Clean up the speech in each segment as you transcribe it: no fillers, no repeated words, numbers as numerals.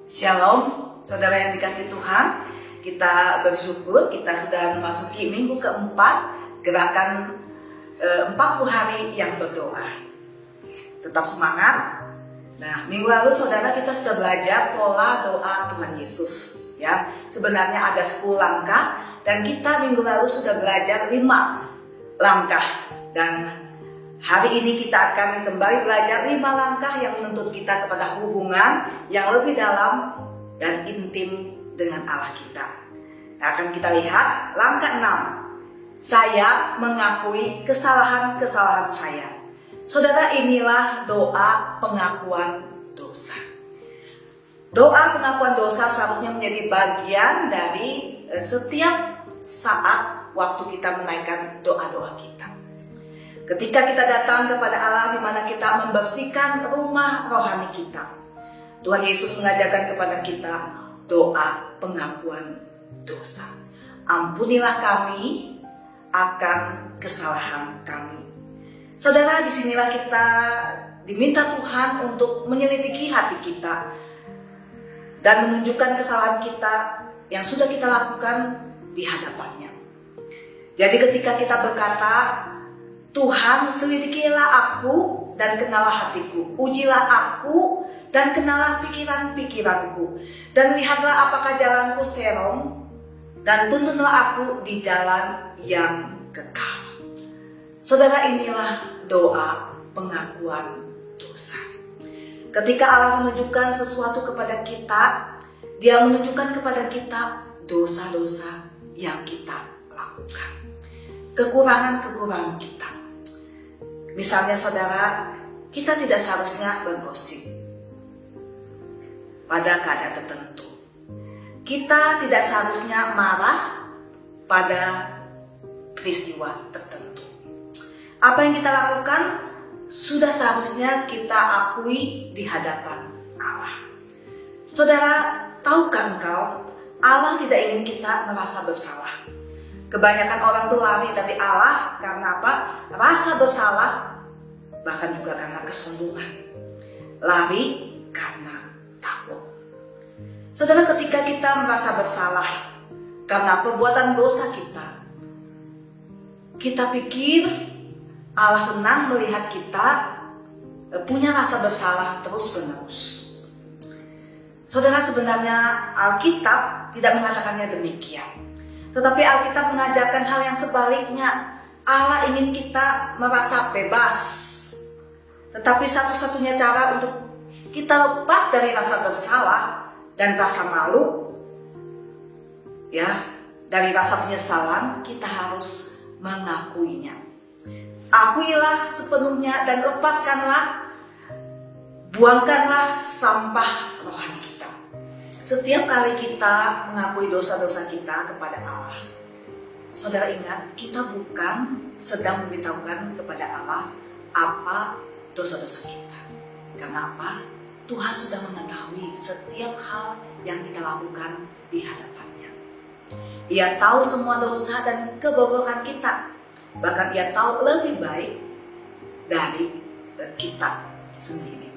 Shalom, saudara yang dikasih Tuhan. Kita bersyukur kita sudah memasuki minggu keempat gerakan 40 hari yang berdoa. Tetap semangat. Nah, minggu lalu saudara kita sudah belajar pola doa Tuhan Yesus. Ya, sebenarnya ada 10 langkah dan kita minggu lalu sudah belajar 5 langkah. Dan hari ini kita akan kembali belajar 5 langkah yang menuntut kita kepada hubungan yang lebih dalam dan intim dengan Allah kita. Nah, akan kita lihat langkah 6. Saya mengakui kesalahan-kesalahan saya. Saudara, inilah doa pengakuan dosa. Doa pengakuan dosa seharusnya menjadi bagian dari setiap saat waktu kita menaikkan doa-doa kita. Ketika kita datang kepada Allah di mana kita membersihkan rumah rohani kita, Tuhan Yesus mengajarkan kepada kita doa pengakuan dosa. Ampunilah kami akan kesalahan kami. Saudara, disinilah kita diminta Tuhan untuk menyelidiki hati kita dan menunjukkan kesalahan kita yang sudah kita lakukan di hadapannya. Jadi ketika kita berkata, Tuhan, selidikilah aku dan kenalah hatiku. Ujilah aku dan kenalah pikiran-pikiranku. Dan lihatlah apakah jalanku serong, dan tuntunlah aku di jalan yang kekal. Saudara, inilah doa pengakuan dosa. Ketika Allah menunjukkan sesuatu kepada kita, Dia menunjukkan kepada kita dosa-dosa yang kita lakukan, kekurangan-kekurangan kita. Misalnya saudara, kita tidak seharusnya bergosip pada keadaan tertentu. Kita tidak seharusnya marah pada peristiwa tertentu. Apa yang kita lakukan sudah seharusnya kita akui di hadapan Allah. Saudara, tahukah engkau, Allah tidak ingin kita merasa bersalah. Kebanyakan orang tuh lari dari Allah karena apa? Rasa bersalah, bahkan juga karena kesombongan. Lari karena takut. Saudara, ketika kita merasa bersalah karena perbuatan dosa kita pikir Allah senang melihat kita punya rasa bersalah terus-menerus. Saudara, sebenarnya Alkitab tidak mengatakannya demikian. Tetapi Alkitab mengajarkan hal yang sebaliknya. Allah ingin kita merasa bebas. Tetapi satu-satunya cara untuk kita lepas dari rasa bersalah dan rasa malu, ya, dari rasa penyesalan, kita harus mengakuinya. Akuilah sepenuhnya dan lepaskanlah, buangkanlah sampah rohani kita. Setiap kali kita mengakui dosa-dosa kita kepada Allah, saudara ingat, kita bukan sedang memberitahukan kepada Allah apa dosa-dosa kita. Karena apa? Tuhan sudah mengetahui setiap hal yang kita lakukan di hadapannya. Ia tahu semua dosa dan kebobrokan kita. Bahkan Ia tahu lebih baik dari kita sendiri.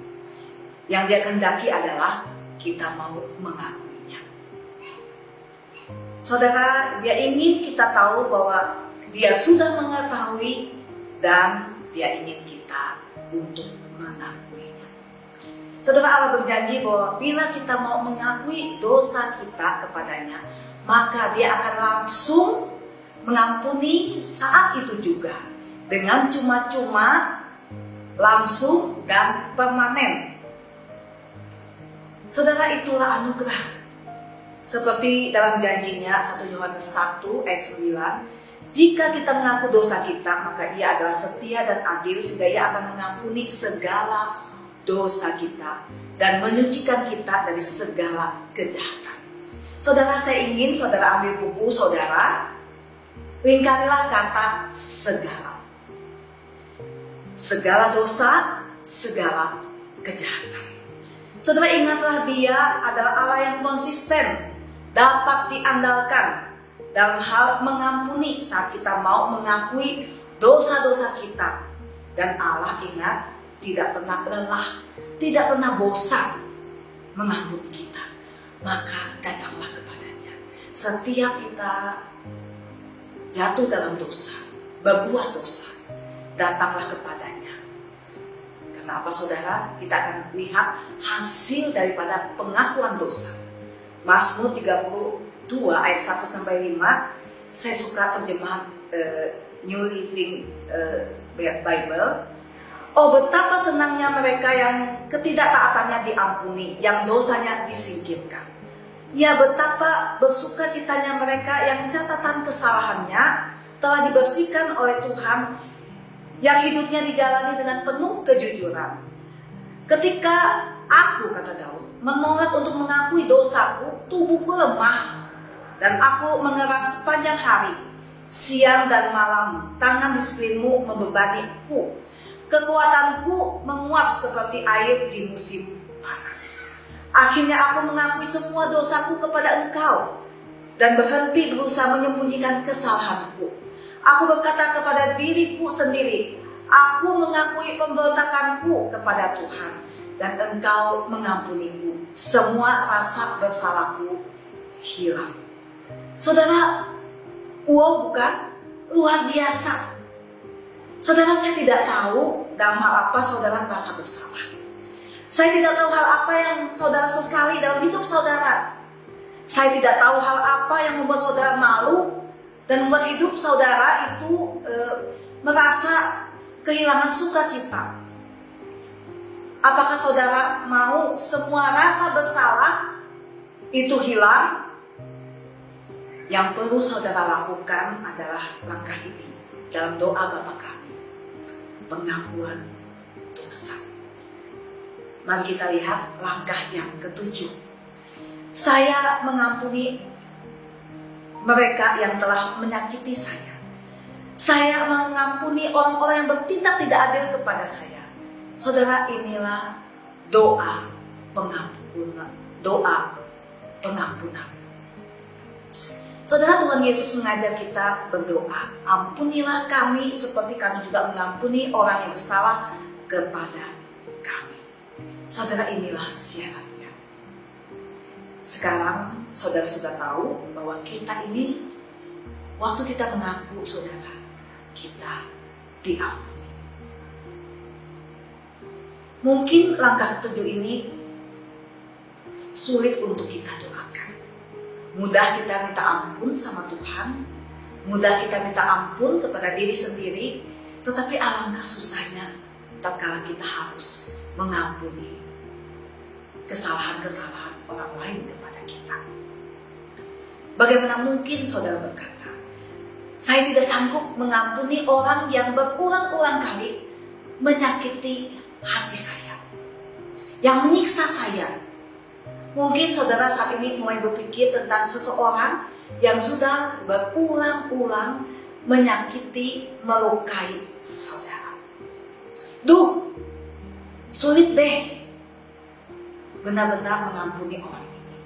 Yang Dia kehendaki adalah kita mau mengakuinya. Saudara, Dia ingin kita tahu bahwa Dia sudah mengetahui dan Dia ingin kita untuk mengakuinya. Saudara, Allah berjanji bahwa bila kita mau mengakui dosa kita kepadanya, maka Dia akan langsung mengampuni saat itu juga, dengan cuma-cuma, langsung dan permanen. Saudara, itulah anugerah. Seperti dalam janjinya 1 Yohanes 1 ayat 9, jika kita mengaku dosa kita, maka Ia adalah setia dan adil sehingga Ia akan mengampuni segala dosa kita dan menyucikan kita dari segala kejahatan. Saudara, saya ingin saudara ambil buku saudara, lingkarilah kata segala. Segala dosa, segala kejahatan. Saudara, ingatlah Dia adalah Allah yang konsisten, dapat diandalkan dalam hal mengampuni saat kita mau mengakui dosa-dosa kita. Dan Allah, ingat, tidak pernah lelah, tidak pernah bosan mengampuni kita. maka datanglah kepadanya. Setiap kita jatuh dalam dosa, berbuat dosa, datanglah kepadanya. Karena apa saudara? Kita akan lihat hasil daripada pengakuan dosa. Mazmur 32 ayat 1-5, saya suka terjemahan New Living Bible. Oh, betapa senangnya mereka yang ketidaktaatannya diampuni, yang dosanya disingkirkan. Ya, betapa bersukacitanya mereka yang catatan kesalahannya telah dibersihkan oleh Tuhan, yang hidupnya dijalani dengan penuh kejujuran. Ketika aku, kata Daud, menolak untuk mengakui dosaku, tubuhku lemah, dan aku mengerang sepanjang hari, siang dan malam, tangan disiplinmu membebaniku. Kekuatanku menguap seperti air di musim panas. Akhirnya aku mengakui semua dosaku kepada Engkau dan berhenti berusaha menyembunyikan kesalahanku. Aku berkata kepada diriku sendiri, aku mengakui pemberontakanku kepada Tuhan dan Engkau mengampuniku. Semua rasa bersalahku hilang. Saudara, wow bukan? Luar biasa. Saudara, saya tidak tahu dalam hal apa saudara merasa bersalah. Saya tidak tahu hal apa yang saudara sesali dalam hidup saudara. Saya tidak tahu hal apa yang membuat saudara malu dan membuat hidup saudara itu merasa kehilangan sukacita. Apakah saudara mau semua rasa bersalah itu hilang? Yang perlu saudara lakukan adalah langkah ini dalam doa Bapa Kami. Pengakuan dosa. Mari kita lihat langkah yang ketujuh. Saya mengampuni mereka yang telah menyakiti saya. Saya mengampuni orang-orang yang bertindak tidak adil kepada saya. Saudara, inilah doa pengampunan. Doa pengampunan. Saudara, Tuhan Yesus mengajar kita berdoa, ampunilah kami seperti kami juga mengampuni orang yang bersalah kepada kami. Saudara, inilah syaratnya. Sekarang saudara sudah tahu bahwa kita ini, waktu kita mengaku saudara, kita diampuni. Mungkin langkah ketujuh ini sulit untuk kita doakan. Mudah kita minta ampun sama Tuhan, mudah kita minta ampun kepada diri sendiri, tetapi alangkah susahnya tatkala kita harus mengampuni kesalahan-kesalahan orang lain kepada kita. Bagaimana mungkin saudara berkata, saya tidak sanggup mengampuni orang yang berulang-ulang kali menyakiti hati saya, yang menyiksa saya. Mungkin saudara saat ini mulai berpikir tentang seseorang yang sudah berulang-ulang menyakiti, melukai saudara. Duh, sulit deh benar-benar mengampuni orang ini.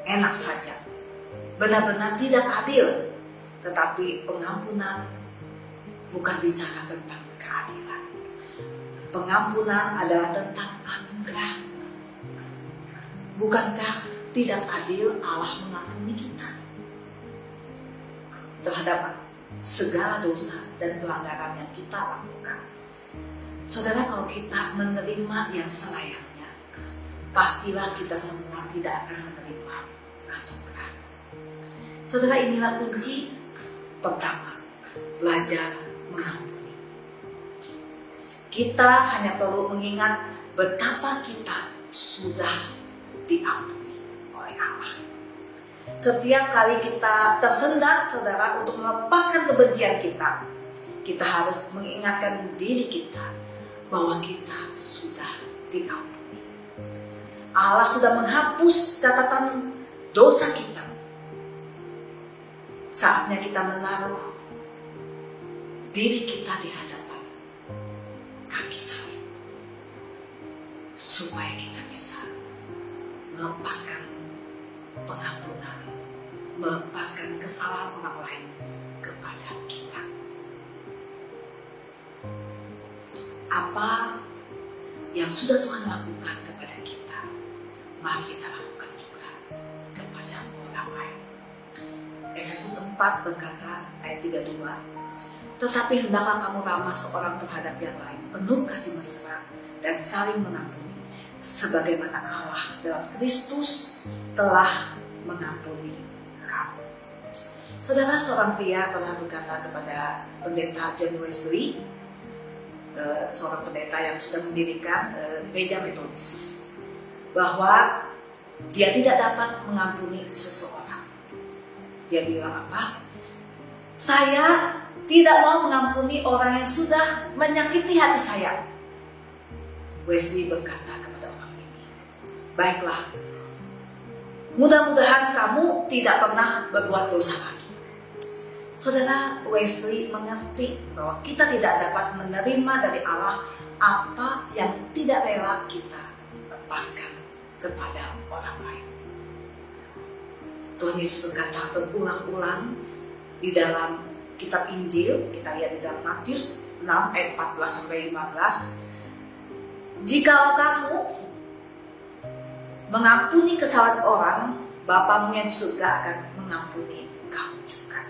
Enak saja, benar-benar tidak adil. Tetapi pengampunan bukan bicara tentang keadilan. Pengampunan adalah tentang anugerah. Bukankah tidak adil Allah mengampuni kita terhadap segala dosa dan pelanggaran yang kita lakukan? Saudara, kalau kita menerima yang selayaknya, pastilah kita semua tidak akan menerima anugerah. Saudara, inilah kunci pertama, belajar mengampuni. Kita hanya perlu mengingat betapa kita sudah diampuni oleh Allah. Setiap kali kita tersendat, saudara, untuk melepaskan kebencian kita, kita harus mengingatkan diri kita bahwa kita sudah diampuni. Allah sudah menghapus catatan dosa kita. Saatnya kita menaruh diri kita di hadapan kaki salib supaya kita bisa melepaskan pengampunan, melepaskan kesalahan orang lain kepada kita. Apa yang sudah Tuhan lakukan kepada kita, mari kita lakukan juga Efesus 4 berkata ayat 32, tetapi hendaklah kamu ramah seorang terhadap yang lain, penuh kasih mesra dan saling mengampuni, sebagaimana Allah dalam Kristus telah mengampuni kamu. Saudara, seorang pria pernah berkata kepada pendeta John Wesley, seorang pendeta yang sudah mendirikan gereja Metodis, bahwa dia tidak dapat mengampuni seseorang. Dia bilang apa? Saya tidak mau mengampuni orang yang sudah menyakiti hati saya. Wesley berkata kepada orang ini, baiklah, mudah-mudahan kamu tidak pernah berbuat dosa lagi. Saudara, Wesley mengerti bahwa kita tidak dapat menerima dari Allah apa yang tidak rela kita lepaskan kepada orang lain. Tuhan Yesus berkata berulang-ulang di dalam kitab Injil, kita lihat di dalam Matius 6 ayat 14-15, jikalau kamu mengampuni kesalahan orang, Bapamu yang di surga akan mengampuni kamu juga.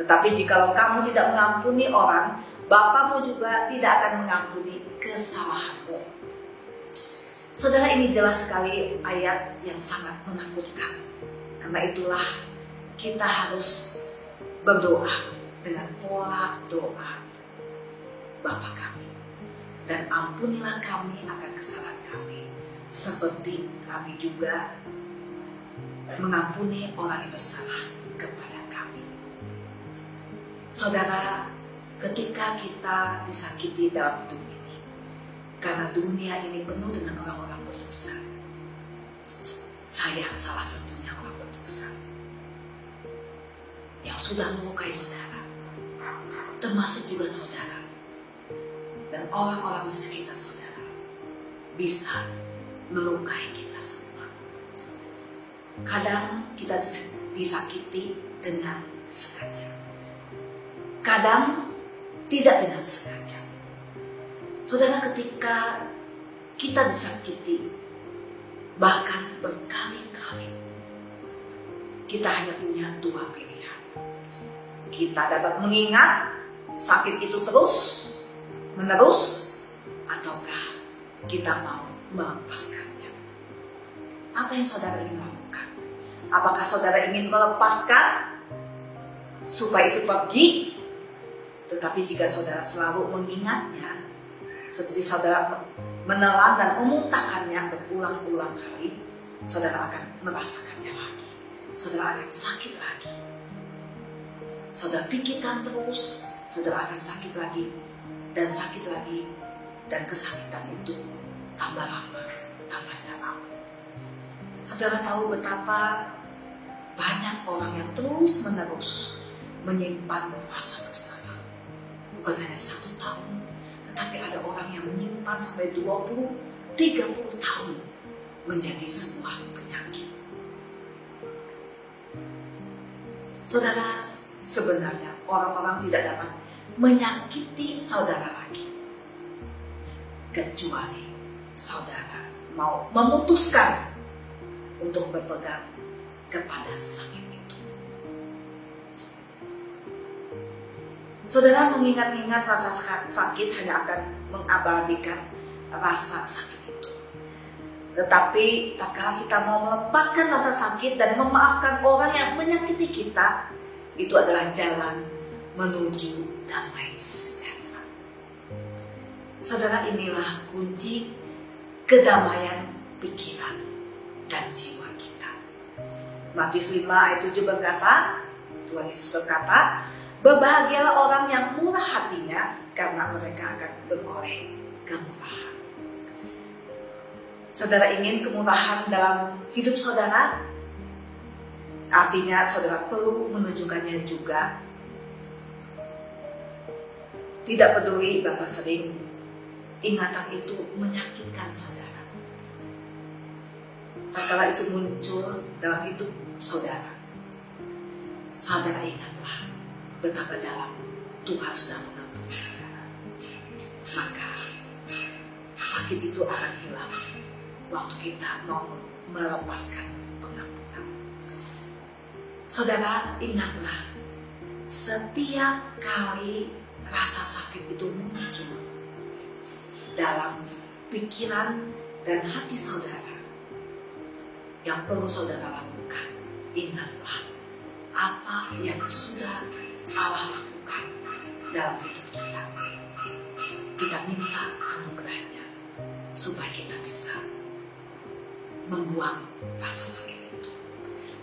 Tetapi jikalau kamu tidak mengampuni orang, Bapamu juga tidak akan mengampuni kesalahanmu. Saudara, ini jelas sekali ayat yang sangat menakutkan. Karena itulah kita harus berdoa dengan pola doa Bapa kami, dan ampunilah kami akan kesalahan kami, seperti kami juga mengampuni orang yang bersalah kepada kami. Saudara, ketika kita disakiti dalam hidup ini, karena dunia ini penuh dengan orang-orang berdosa, saya salah satunya orang berdosa yang sudah melukai saudara, termasuk juga saudara dan orang-orang di sekitar saudara bisa melukai kita semua. Kadang kita disakiti dengan sengaja, kadang tidak dengan sengaja. Saudara, ketika kita disakiti, bahkan berkali-kali, kita hanya punya dua pilihan. Kita dapat mengingat sakit itu terus menerus, ataukah kita mau melepaskannya. Apa yang saudara ingin lakukan? Apakah saudara ingin melepaskan supaya itu pergi? Tetapi jika saudara selalu mengingatnya, seperti saudara menelan dan memuntahkannya berulang-ulang kali, saudara akan merasakannya lagi. Saudara akan sakit lagi. Saudara pikirkan terus, saudara akan sakit lagi dan sakit lagi, dan kesakitan itu tambah lama, tambah dalam. Saudara tahu betapa banyak orang yang terus menerus menyimpan rasa bersalah. Bukan hanya 1 tahun, tetapi ada orang yang menyimpan sampai 20-30 tahun menjadi sebuah penyakit. Saudara, sebenarnya orang-orang tidak dapat menyakiti saudara lagi, kecuali saudara mau memutuskan untuk berpegang kepada sakit itu. Saudara, mengingat-ingat rasa sakit hanya akan mengabadikan rasa sakit itu. Tetapi tatkala kita mau melepaskan rasa sakit dan memaafkan orang yang menyakiti kita, itu adalah jalan menuju damai sejahtera. Saudara, inilah kunci kedamaian pikiran dan jiwa kita. Matius 5 ayat 7 berkata, Tuhan Yesus berkata, berbahagialah orang yang murah hatinya, karena mereka akan beroleh kemurahan. Saudara ingin kemurahan dalam hidup saudara? Artinya saudara perlu menunjukkannya juga. Tidak peduli berapa sering ingatan itu menyakitkan saudara. Tatkala itu muncul dalam hidup saudara, saudara ingatlah betapa dalam Tuhan sudah mengampuni saudara. Maka sakit itu akan hilang waktu kita mau melepaskan pengampunan. Saudara, ingatlah, setiap kali rasa sakit itu muncul dalam pikiran dan hati saudara, yang perlu saudara lakukan, ingatlah apa yang sudah Allah lakukan dalam hidup kita. Kita minta anugerahnya supaya kita bisa membuang rasa sakit itu,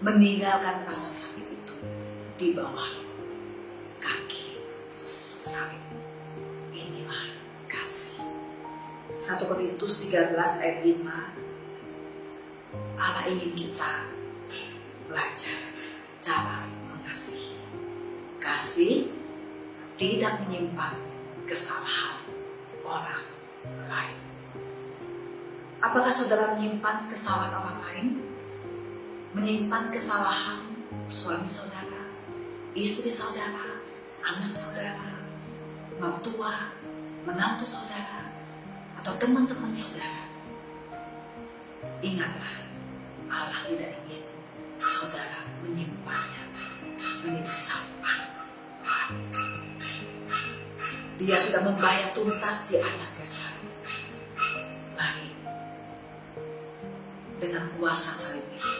meninggalkan rasa sakit itu di bawah kaki salib. Inilah kasih. 1 Korintus 13 ayat 5. Allah ingin kita belajar cara mengasihi. Kasih tidak menyimpan kesalahan orang lain. Apakah saudara menyimpan kesalahan orang lain? Menyimpan kesalahan suami saudara, istri saudara, anak saudara, mertua, menantu saudara, atau teman-teman saudara? Ingatlah, Allah tidak ingin saudara menyimpannya menjadi sampah. Dia sudah membayar tuntas di atas kayu salib. Mari, dengan kuasa salib itu,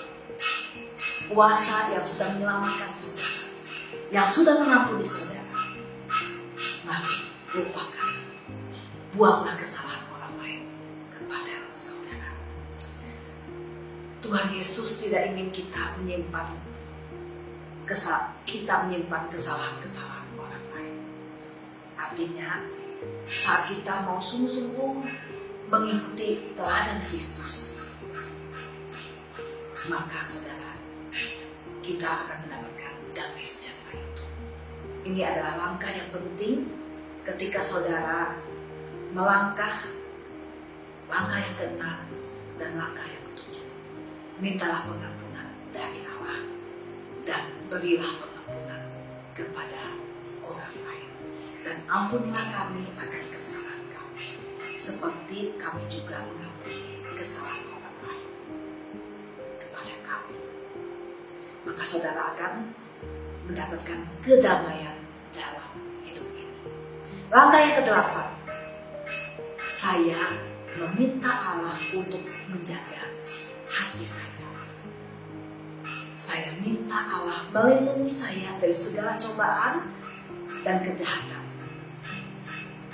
kuasa yang sudah menyelamatkan saudara, yang sudah mengampuni saudara, mari lupakan, buanglah kesalahan orang lain kepada saudara. Tuhan Yesus tidak ingin kita menyimpan kesalahan-kesalahan orang lain. Artinya, saat kita mau sungguh-sungguh mengikuti teladan Kristus, maka saudara, kita akan mendapatkan damai sejahtera itu. Ini adalah langkah yang penting ketika saudara melangkah, langkah yang ke-6 dan langkah yang ke-7. Mintalah pengampunan dari Allah dan berilah pengampunan kepada orang lain. Dan ampunilah kami akan kesalahan kami, seperti kami juga mengampuni kesalahan orang lain kepada kami. Maka saudara akan mendapatkan kedamaian dalam hidup ini. Langkah yang ke-8, saya meminta Allah untuk menjaga hati saya. Saya minta Allah melindungi saya dari segala cobaan dan kejahatan.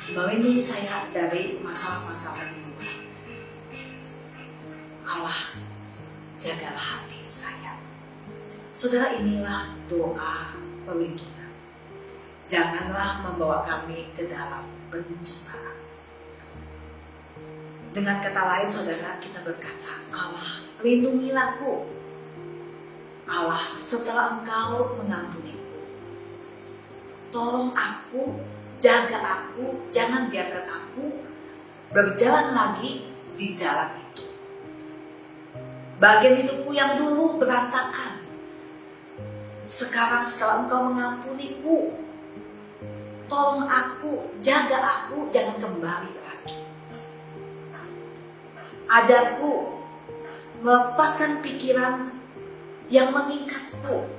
Melindungi saya dari masalah-masalah di luar. Allah, jagalah hati saya. Saudara, inilah doa perlindungan. Janganlah membawa kami ke dalam pencobaan. Dengan kata lain, saudara, kita berkata, Allah, lindungilah aku. Allah, setelah Engkau mengampuniku, tolong aku, jaga aku, jangan biarkan aku berjalan lagi di jalan itu. Bagian hidupku yang dulu berantakan, sekarang setelah Engkau mengampuniku, tolong aku, jaga aku, jangan kembali lagi. Ajarku melepaskan pikiran yang mengikatku.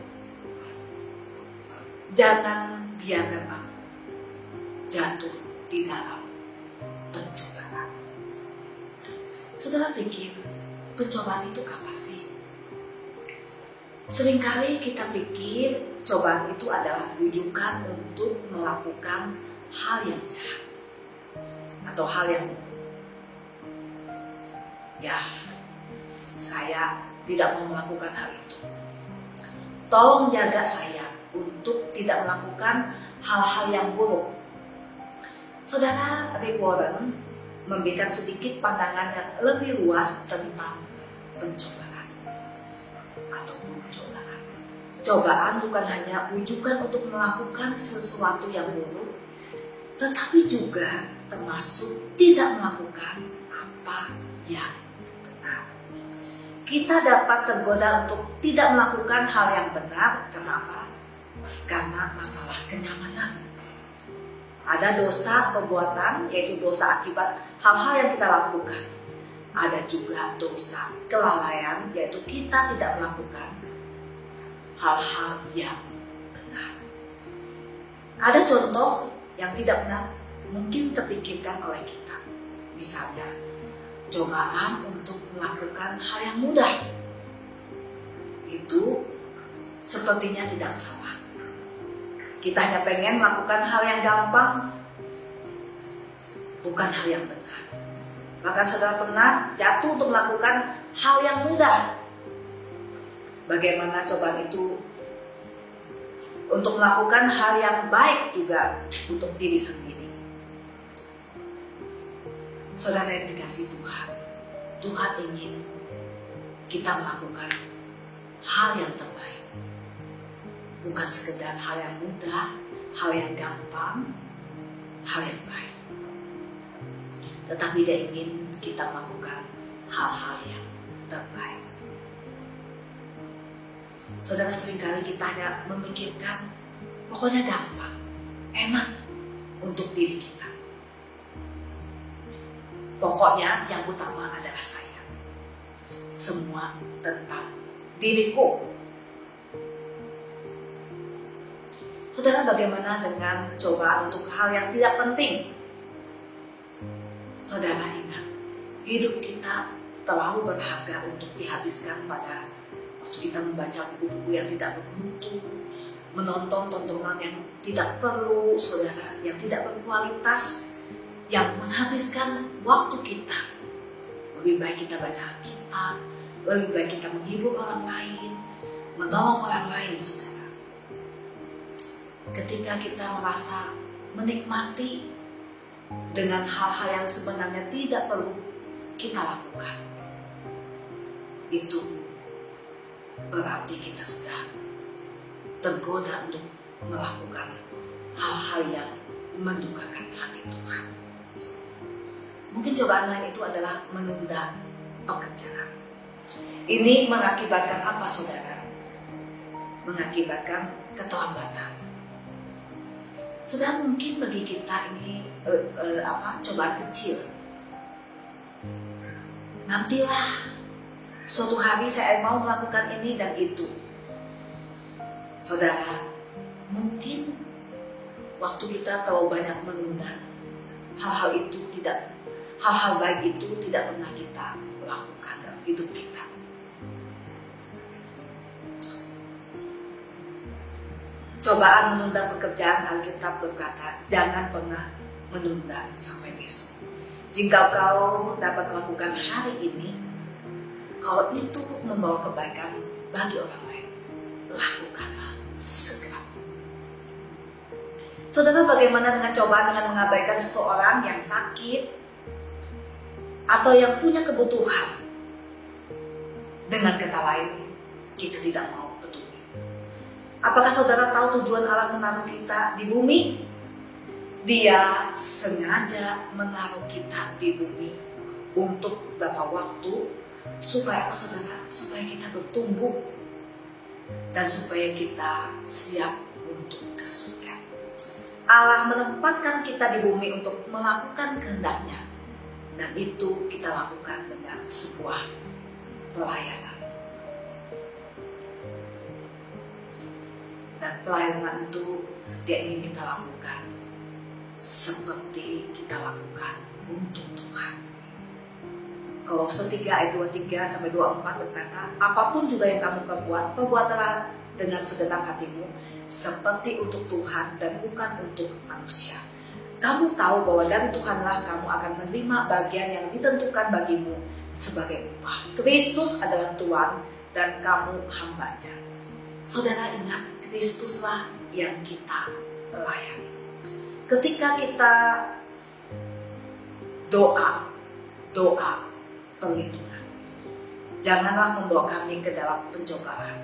Jangan biarkan aku jatuh di dalam pencobaan. Saudara pikir pencobaan itu apa sih? Seringkali kita pikir cobaan itu adalah bujukan untuk melakukan hal yang jahat atau hal yang buruk. Ya, saya tidak mau melakukan hal itu. Tolong jaga saya untuk tidak melakukan hal-hal yang buruk. Saudara, Rick Warren memberikan sedikit pandangan yang lebih luas tentang pencobaan ataupun cobaan. Cobaan bukan hanya bujukan untuk melakukan sesuatu yang buruk, tetapi juga termasuk tidak melakukan apa yang benar. Kita dapat tergoda untuk tidak melakukan hal yang benar. Kenapa? Karena masalah kenyamanan. Ada dosa perbuatan, yaitu dosa akibat hal-hal yang kita lakukan. Ada juga dosa kelalaian, yaitu kita tidak melakukan hal-hal yang benar. Ada contoh yang tidak pernah mungkin terpikirkan oleh kita. Misalnya, cobaan untuk melakukan hal yang mudah. Itu sepertinya tidak salah. Kita hanya pengen melakukan hal yang gampang, bukan hal yang benar. Bahkan saudara pernah jatuh untuk melakukan hal yang mudah. Bagaimana cobaan itu untuk melakukan hal yang baik juga untuk diri sendiri. Saudara yang dikasihi Tuhan, Tuhan ingin kita melakukan hal yang terbaik. Bukan sekedar hal yang mudah, hal yang gampang, hal yang baik. Tetapi Dia ingin kita melakukan hal-hal yang terbaik. Saudara, seringkali kita hanya memikirkan pokoknya gampang, enak untuk diri kita. Pokoknya yang utama adalah saya. Semua tentang diriku. Saudara, bagaimana dengan cobaan untuk hal yang tidak penting? Saudara ingat, hidup kita terlalu berharga untuk dihabiskan pada waktu kita membaca buku-buku yang tidak bermutu, menonton tontonan yang tidak perlu, saudara, yang tidak berkualitas, yang menghabiskan waktu kita. Lebih baik kita baca Alkitab, lebih baik kita menghibur orang lain, menolong orang lain, saudara. Ketika kita merasa menikmati dengan hal-hal yang sebenarnya tidak perlu kita lakukan, itu berarti kita sudah tergoda untuk melakukan hal-hal yang mendukakan hati Tuhan. Mungkin cobaan lain itu adalah menunda pekerjaan. Ini mengakibatkan apa, saudara? Mengakibatkan keterlambatan. Saudara, mungkin bagi kita ini cobaan kecil. Nantilah suatu hari saya mau melakukan ini dan itu. Saudara, mungkin waktu kita terlalu banyak menunda hal-hal baik itu tidak pernah kita lakukan dalam hidup kita. Cobaan menunda pekerjaan, Alkitab berkata, jangan pernah menunda sampai besok. Jika kau dapat melakukan hari ini, kalau itu membawa kebaikan bagi orang lain, lakukanlah segera. Saudara, bagaimana dengan cobaan dengan mengabaikan seseorang yang sakit atau yang punya kebutuhan? Dengan kata lain, kita tidak mau. Apakah saudara tahu tujuan Allah menaruh kita di bumi? Dia sengaja menaruh kita di bumi untuk beberapa waktu supaya apa, saudara? Supaya kita bertumbuh dan supaya kita siap untuk ke surga. Allah menempatkan kita di bumi untuk melakukan kehendak-Nya, dan itu kita lakukan dengan sebuah pelayanan. Dan pelayanan itu Dia ingin kita lakukan seperti kita lakukan untuk Tuhan. Kolose 3 ayat 23-24 berkata, apapun juga yang kamu perbuat, perbuatlah dengan segenap hatimu seperti untuk Tuhan dan bukan untuk manusia. Kamu tahu bahwa dari Tuhanlah kamu akan menerima bagian yang ditentukan bagimu sebagai upah. Kristus adalah Tuhan dan kamu hamba-Nya. Saudara ingat, Kristuslah yang kita layani. Ketika kita doa perlindungan, janganlah membawa kami ke dalam pencobaan.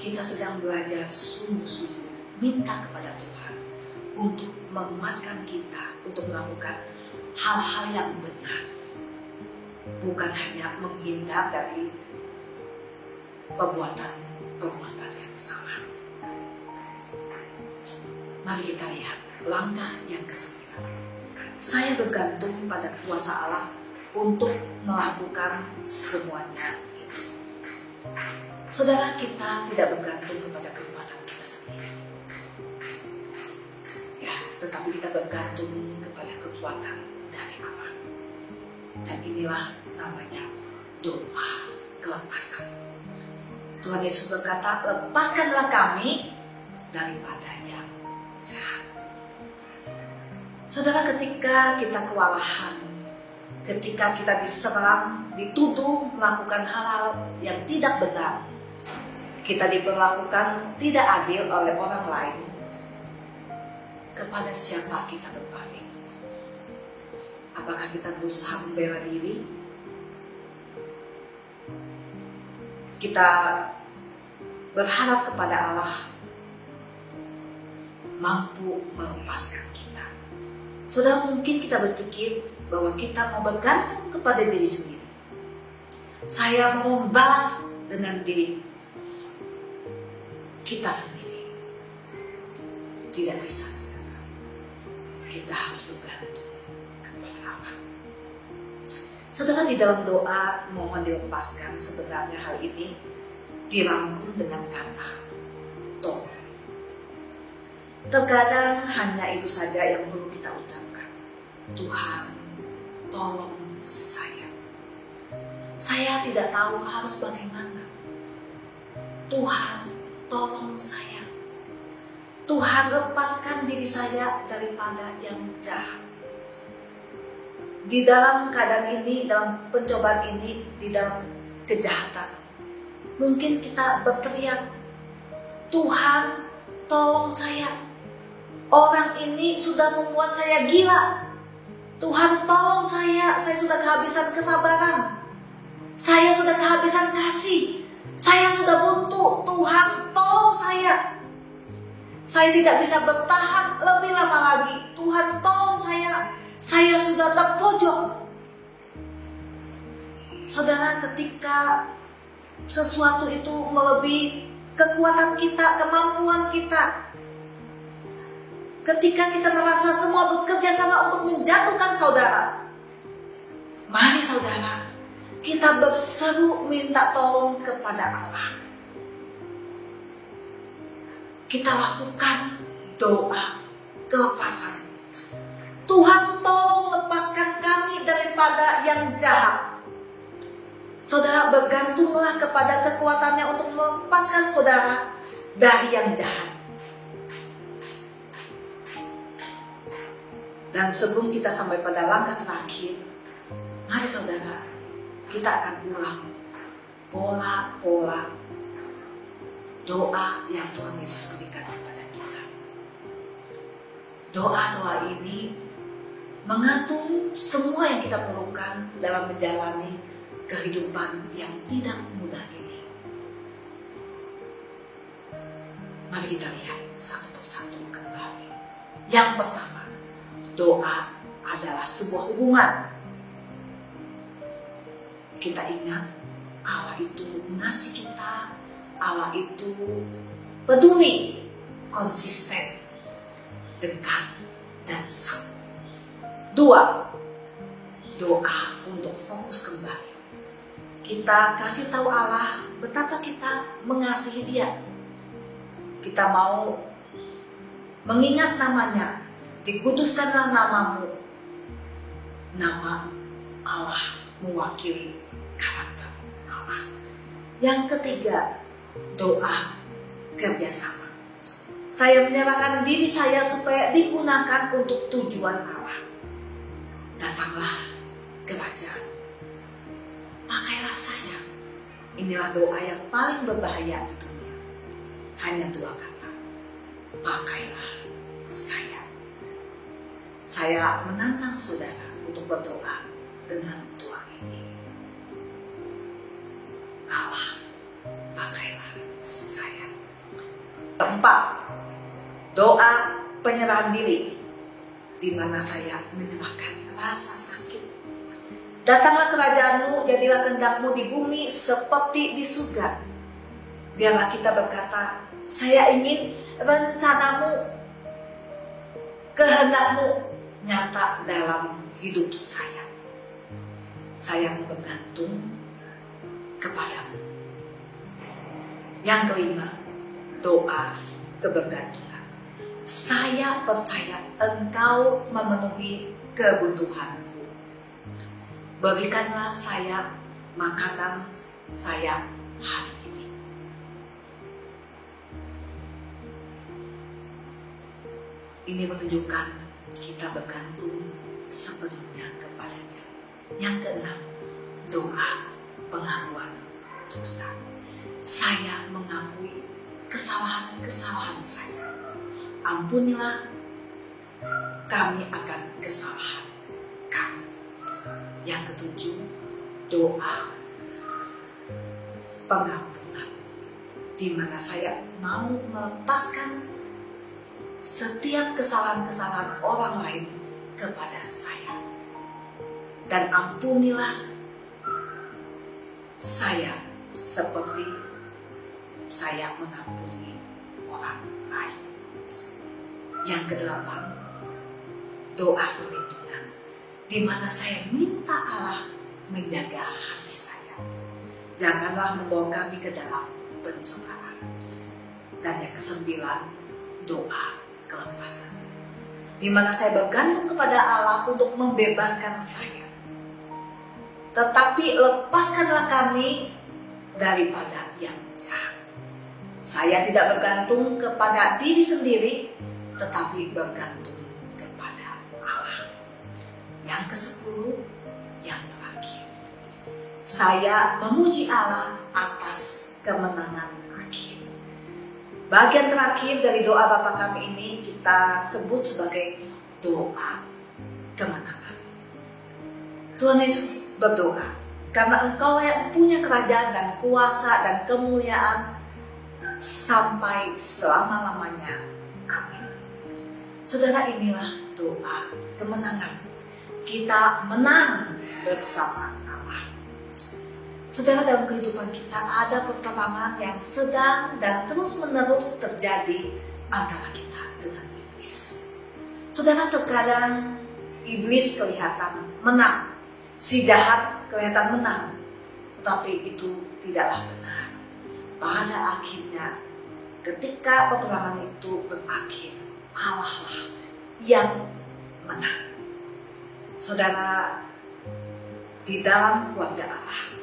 Kita sedang belajar sungguh-sungguh minta kepada Tuhan untuk menguatkan kita untuk melakukan hal-hal yang benar, bukan hanya menghindar dari perbuatan yang salah. Mari kita lihat langkah yang ke-9. Saya bergantung pada kuasa Allah untuk melakukan semuanya itu. Saudara, kita tidak bergantung kepada kekuatan kita sendiri. Ya, tetapi kita bergantung kepada kekuatan dari Allah. Dan inilah namanya doa kelepasan. Tuhan Yesus berkata, lepaskanlah kami daripada yang jahat. Saudara, ketika kita kewalahan, ketika kita diserang, dituduh melakukan hal-hal yang tidak benar, kita diperlakukan tidak adil oleh orang lain, kepada siapa kita berpaling? Apakah kita berusaha membela diri? Kita berharap kepada Allah mampu melepaskan kita. Saudara, mungkin kita berpikir bahwa kita mau bergantung kepada diri sendiri. Saya mau membalas dengan diri kita sendiri. Tidak bisa, saudara. Kita harus bergantung kepada Allah. Saudara, di dalam doa mohon dilepaskan, sebenarnya hal ini dirangkum dengan kata tolong. Terkadang hanya itu saja yang perlu kita ucapkan. Tuhan, tolong saya. Saya tidak tahu harus bagaimana. Tuhan, tolong saya. Tuhan, lepaskan diri saya daripada yang jahat. Di dalam keadaan ini, dalam pencobaan ini, di dalam kejahatan, mungkin kita berteriak, Tuhan, tolong saya. Orang ini sudah membuat saya gila. Tuhan, tolong saya sudah kehabisan kesabaran. Saya sudah kehabisan kasih. Saya sudah buntu. Tuhan, tolong saya. Saya tidak bisa bertahan lebih lama lagi. Tuhan, tolong saya. Saya sudah terpojok. Saudara, ketika sesuatu itu melebihi kekuatan kita, kemampuan kita, ketika kita merasa semua bekerja sama untuk menjatuhkan saudara, mari saudara, kita berseru minta tolong kepada Allah. Kita lakukan doa kelepasan. Tuhan, tolong lepaskan kami daripada yang jahat. Saudara, bergantunglah kepada kekuatannya untuk melepaskan saudara dari yang jahat. Dan sebelum kita sampai pada langkah terakhir, mari saudara, kita akan ulang pola-pola doa yang Tuhan Yesus berikan kepada kita. Doa-doa ini mengandung semua yang kita perlukan dalam menjalani kehidupan yang tidak mudah ini. Mari kita lihat satu persatu kembali. Yang pertama, doa adalah sebuah hubungan. Kita ingat Allah itu mengasihi kita, Allah itu peduli, konsisten, dekat, dan satu. Dua, doa untuk fokus kembali. Kita kasih tahu Allah betapa kita mengasihi Dia. Kita mau mengingat namanya, dikuduskanlah namamu. Nama Allah mewakili karakter Allah. Yang ketiga, doa kerjasama. Saya menyerahkan diri saya supaya digunakan untuk tujuan Allah. Datanglah kerajaan. Pakailah saya. Inilah doa yang paling berbahaya di dunia. Hanya dua kata. Pakailah saya. Saya menantang saudara untuk berdoa dengan doa ini. Allah, pakailah saya. Keempat, doa penyerahan diri, di mana saya menyerahkan rasa sakit. Datanglah kerajaanmu, jadilah kehendakmu di bumi seperti di surga. Biarlah kita berkata, saya ingin rencanamu, kehendakmu nyata dalam hidup saya. Saya bergantung kepadamu. Yang kelima, doa kebergantungan. Saya percaya Engkau memenuhi kebutuhanku. Berikanlah saya makanan saya hari ini. Ini menunjukkan kita bergantung sepenuhnya kepadanya. Yang keenam, doa pengakuan dosa. Saya mengakui kesalahan-kesalahan saya. Ampunilah kami akan kesalahan kami. Yang ketujuh, doa pengampunan, di mana saya mau melepaskan setiap kesalahan-kesalahan orang lain kepada saya. Dan ampunilah saya seperti saya mengampuni orang lain. Yang kedelapan, doa perlindungan, di mana saya minta Allah menjaga hati saya. Janganlah membawa kami ke dalam pencobaan. Dan yang kesembilan, doa kelepasan, di mana saya bergantung kepada Allah untuk membebaskan saya. Tetapi lepaskanlah kami daripada yang jahat. Saya tidak bergantung kepada diri sendiri, tetapi bergantung kepada Allah. Yang ke-10, yang terakhir, saya memuji Allah atas kemenangan akhir. Bagian terakhir dari doa Bapa Kami ini kita sebut sebagai doa kemenangan. Tuhan Yesus berdoa, karena Engkau yang punya kerajaan dan kuasa dan kemuliaan sampai selama-lamanya. Amin. Saudara, inilah doa kemenangan. Kita menang bersama Allah. Saudara, dalam kehidupan kita ada peperangan yang sedang dan terus-menerus terjadi antara kita dengan iblis. Saudara, terkadang iblis kelihatan menang, si jahat kelihatan menang, tetapi itu tidaklah benar. Pada akhirnya, ketika peperangan itu berakhir, Allah lah yang menang. Saudara, di dalam keluarga Allah,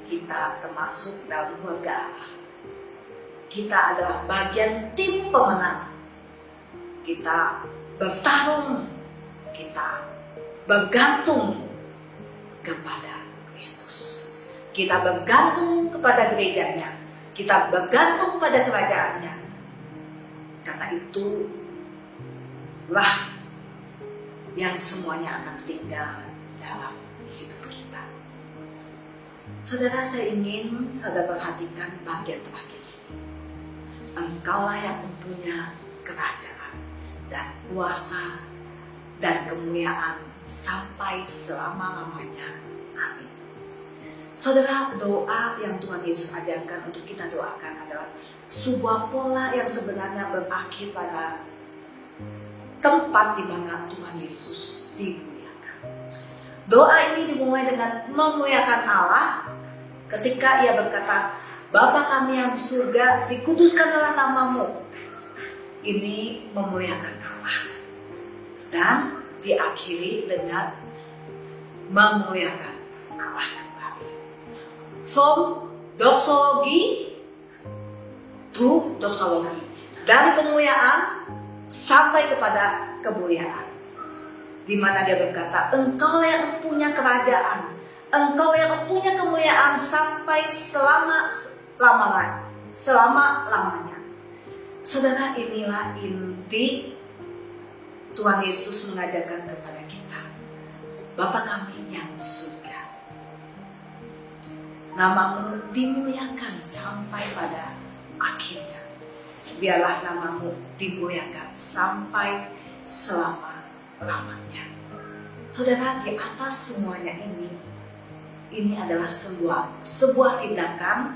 kita termasuk dalam keluarga Allah. Kita adalah bagian tim pemenang. Kita bertarung, kita bergantung kepada Kristus. Kita bergantung kepada gerejanya. Kita bergantung pada kerajaannya. Karena itulah yang semuanya akan tinggal dalam hidup kita. Saudara, saya ingin saudara perhatikan bagian terakhir ini. Engkaulah yang mempunyai kerajaan dan kuasa dan kemuliaan sampai selama-lamanya. Amin. Saudara, doa yang Tuhan Yesus ajarkan untuk kita doakan adalah sebuah pola yang sebenarnya berakhir pada tempat di mana Tuhan Yesus dimuliakan. Doa ini dimulai dengan memuliakan Allah ketika ia berkata, Bapa kami yang di surga, dikuduskanlah namamu. Ini memuliakan Allah. Dan diakhiri dengan memuliakan Allah kembali. From doxology to doxology. Dari kemuliaan sampai kepada kemuliaan. Di mana dia berkata, Engkau yang punya kerajaan, Engkau yang punya kemuliaan sampai selama-lamanya. Saudara, inilah inti Tuhan Yesus mengajarkan kepada kita. Bapa kami yang di surga, namamu dimuliakan sampai pada akhirnya. Biarlah namamu dimuliakan sampai selama-lamanya. Saudara, di atas semuanya ini adalah sebuah tindakan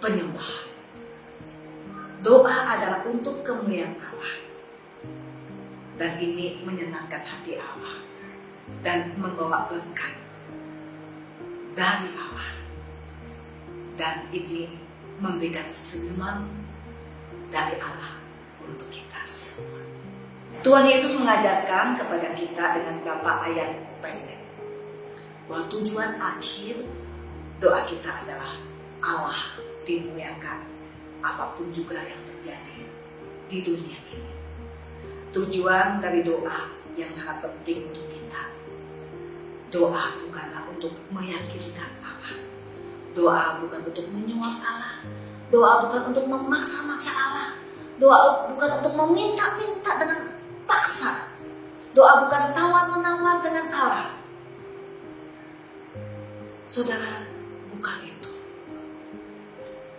penyembahan. Doa adalah untuk kemuliaan Allah. Dan ini menyenangkan hati Allah dan membawa berkat dari Allah. Dan ini memberikan senyuman dari Allah untuk kita semua. Tuhan Yesus mengajarkan kepada kita dengan beberapa ayat pendek bahwa tujuan akhir doa kita adalah Allah dimuliakan apapun juga yang terjadi di dunia ini. Tujuan dari doa yang sangat penting untuk kita. Doa bukanlah untuk meyakinkan Allah. Doa bukan untuk menyuap Allah. Doa bukan untuk memaksa-maksa Allah. Doa bukan untuk meminta-minta dengan paksa. Doa bukan tawar-menawar dengan Allah. Saudara, bukan itu.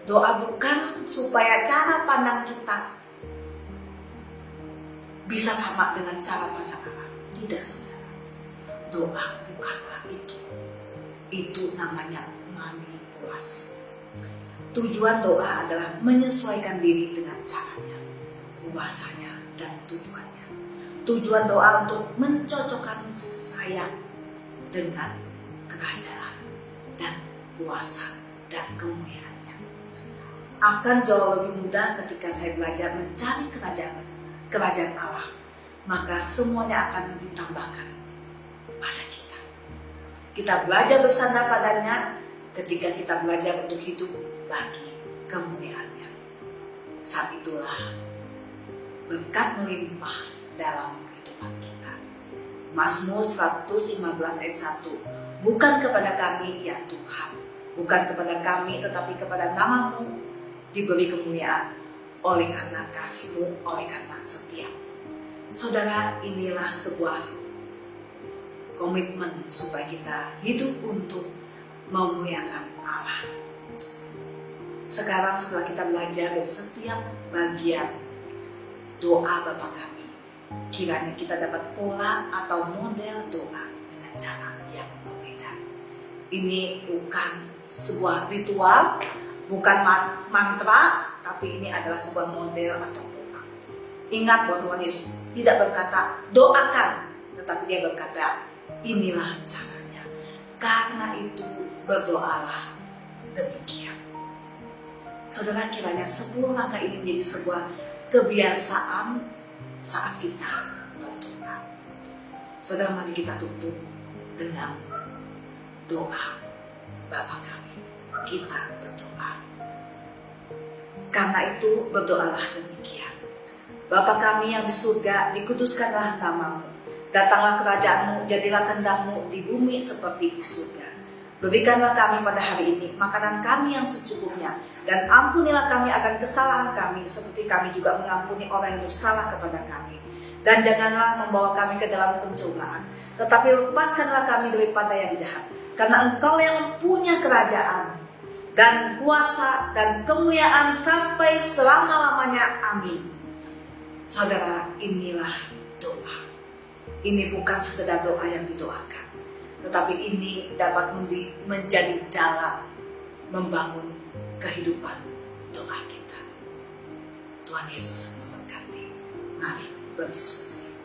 Doa bukan supaya cara pandang kita bisa sama dengan cara pandang Allah. Tidak, saudara. Doa bukanlah itu. Itu namanya manipulasi. Tujuan doa adalah menyesuaikan diri dengan caranya, kuasanya, dan tujuannya. Tujuan doa untuk mencocokkan saya dengan kerajaan dan kuasa dan kemuliaannya. Akan jauh lebih mudah ketika saya belajar mencari kerajaan Allah, maka semuanya akan ditambahkan pada kita. Kita belajar bersandar padanya ketika kita belajar untuk hidup bagi kemuliaannya. Saat itulah berkat melimpah dalam kehidupan kita. Mazmur 115 ayat 1. Bukan kepada kami ya Tuhan, bukan kepada kami tetapi kepada nama-Mu diberi kemuliaan oleh karena kasih-Mu, oleh karena setia. Saudara, inilah sebuah komitmen supaya kita hidup untuk memuliakan Allah. Sekarang setelah kita belajar dari setiap bagian doa Bapa kami, kiranya kita dapat pola atau model doa dengan cara yang berbeda. Ini bukan sebuah ritual, bukan mantra, tapi ini adalah sebuah model atau pola. Ingat bahwa Tuhan Yesus tidak berkata doakan, tetapi dia berkata inilah caranya. Karena itu berdoalah demikian. Saudara, kiranya 10 langkah ini menjadi sebuah kebiasaan saat kita berdoa. Saudara, mari kita tutup dengan doa Bapa kami. Kita berdoa. Karena itu berdoalah demikian. Bapa kami yang di surga, dikuduskanlah nama-Mu. Datanglah kerajaan-Mu, jadilah kehendak-Mu di bumi seperti di surga. Berikanlah kami pada hari ini makanan kami yang secukupnya, dan ampunilah kami akan kesalahan kami seperti kami juga mengampuni orang yang bersalah kepada kami. Dan janganlah membawa kami ke dalam pencobaan, tetapi lepaskanlah kami daripada yang jahat. Karena Engkau yang punya kerajaan dan kuasa dan kemuliaan sampai selama-lamanya. Amin. Saudara, inilah doa. Ini bukan sekedar doa yang didoakan, tetapi ini dapat menjadi jalan membangun kehidupan doa kita. Tuhan Yesus memberkati. Mari berdiskusi.